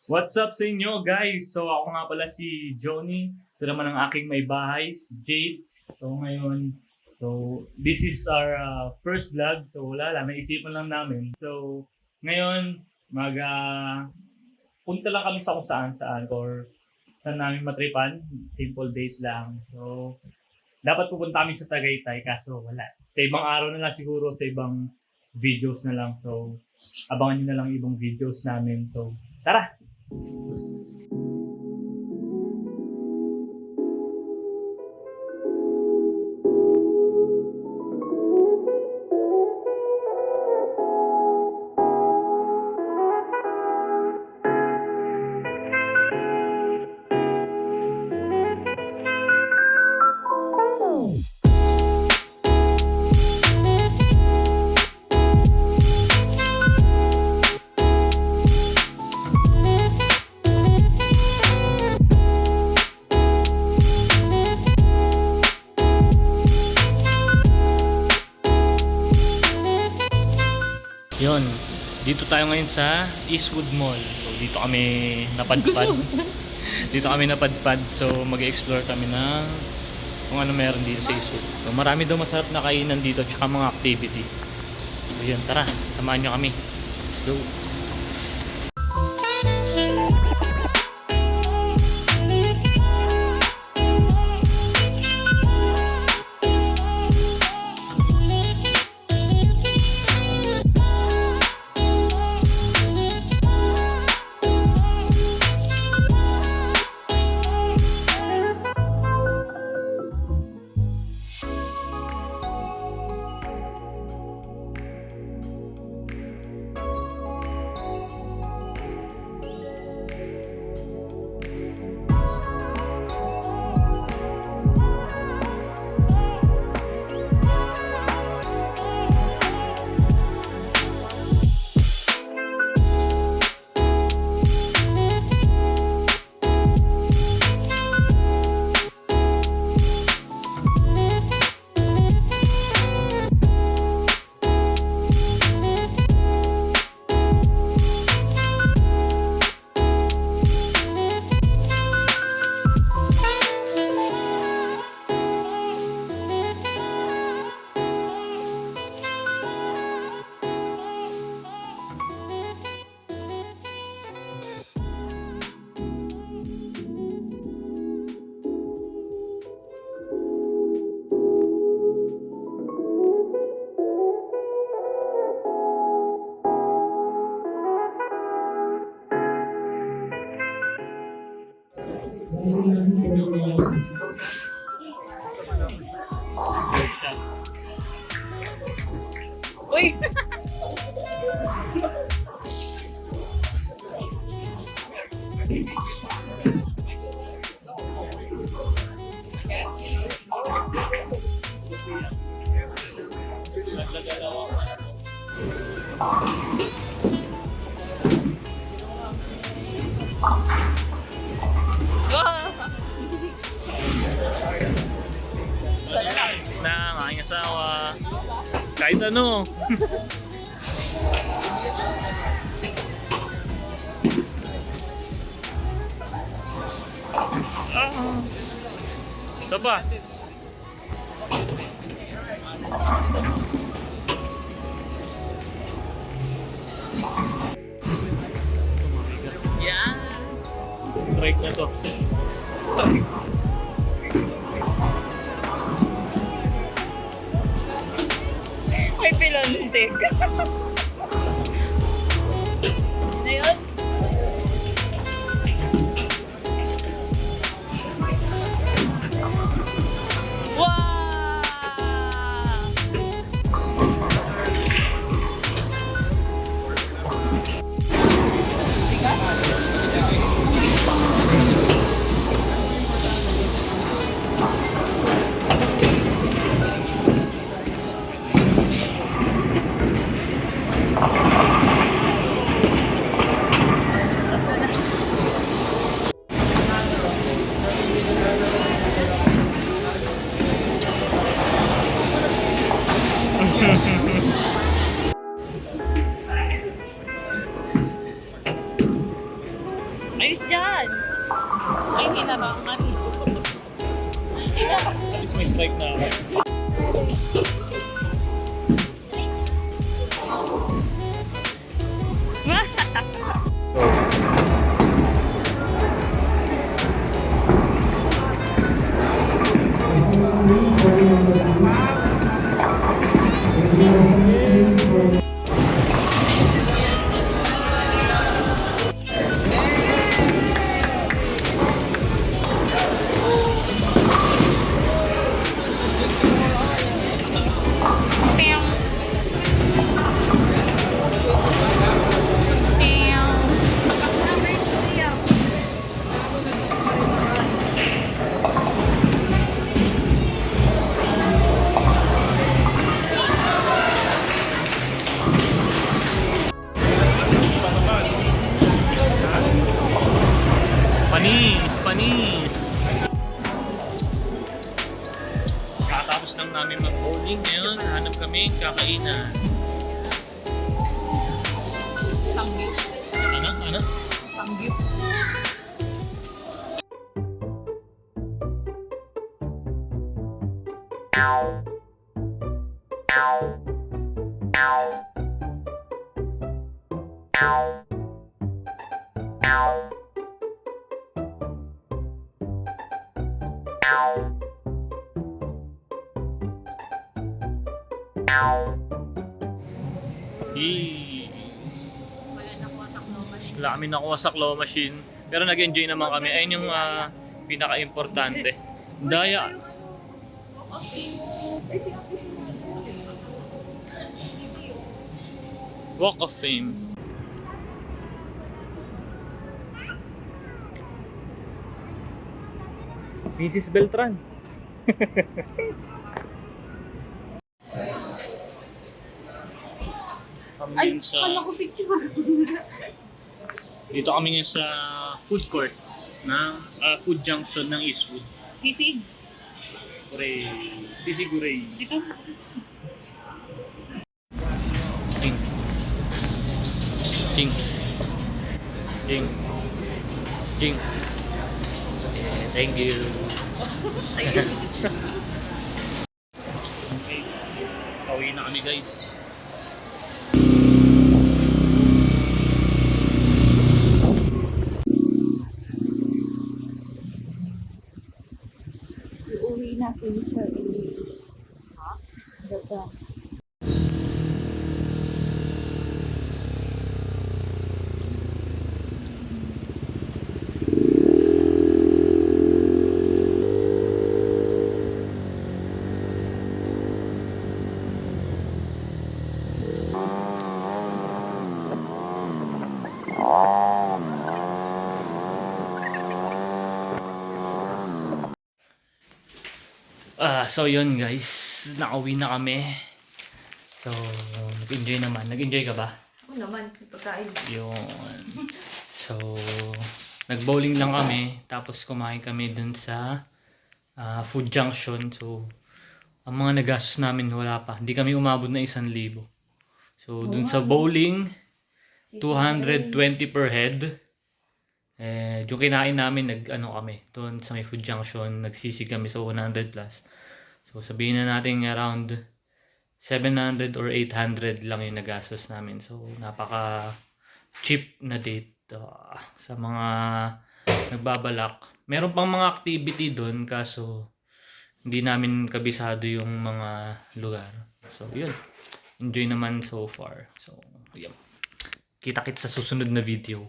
What's up sa inyo guys? So ako nga pala si Johnny. Ito naman ang aking may bahay, si Jade. So this is our first vlog. So wala lang, naisipan lang namin. So ngayon, punta lang kami sa kung saan or saan namin matripan. Simple days lang. So dapat pupunta kami sa Tagaytay kaso wala. Sa ibang araw na lang siguro, sa ibang videos na lang. So abangan nyo na lang ibang videos namin. So tara! Yun, dito tayo ngayon sa Eastwood Mall. So dito kami napadpad. Dito kami napadpad. So mag-explore kami ng kung ano meron dito sa Eastwood. So marami daw masarap na kainan dito tsaka mga activity. So yun, tara, samahan nyo kami. Let's go. Uy! Na ang aking asawa. Kahit ano. Isa pa. Yan! Strike na to. Strike. May pilontik. Na yun? Wow! Ayos dyan. Ay, hinarangan. At least may strike na ako. Panis! Panis! Kakatapos lang namin mag-bowling ngayon. Hanap kami kakainan. Sanggip. Ano? Ano? Sanggip. Yee! Wala na kuha sa claw machine. Wala kami nakuha sa claw machine. Pero nag-enjoy naman kami. Ayun yung pinaka-importante. Daya. Walk of Fame. Mrs. Beltran. Ay, Sa, kala ko picture. dito kami ngayon sa food court ng food junction ng Eastwood. Sisig. Guray. Sisi Guray. Dito. King. King. King. King. Thank you. Ayun. Okay. Pauwi na kami guys. Uuwi na si Mr. Ha? Ganda. So yun guys, nakauwi na kami. So, nag-enjoy naman. Nag-enjoy ka ba? Oo naman, pagkain. Yun. So, nag-bowling lang kami. Tapos kumain kami dun sa food junction. So, ang mga nagastos namin wala pa. Hindi kami umabot na 1,000. So, dun sa bowling, 220 per head. Yung kinain namin, kami, doon sa may food junction, nagsisig kami sa 100 plus. So, sabihin na natin around 700 or 800 lang yung nagastos namin. So, napaka cheap na date sa mga nagbabalak. Meron pang mga activity doon, kaso hindi namin kabisado yung mga lugar. So, yun. Enjoy naman so far. So, yun. Kita-kits sa susunod na video.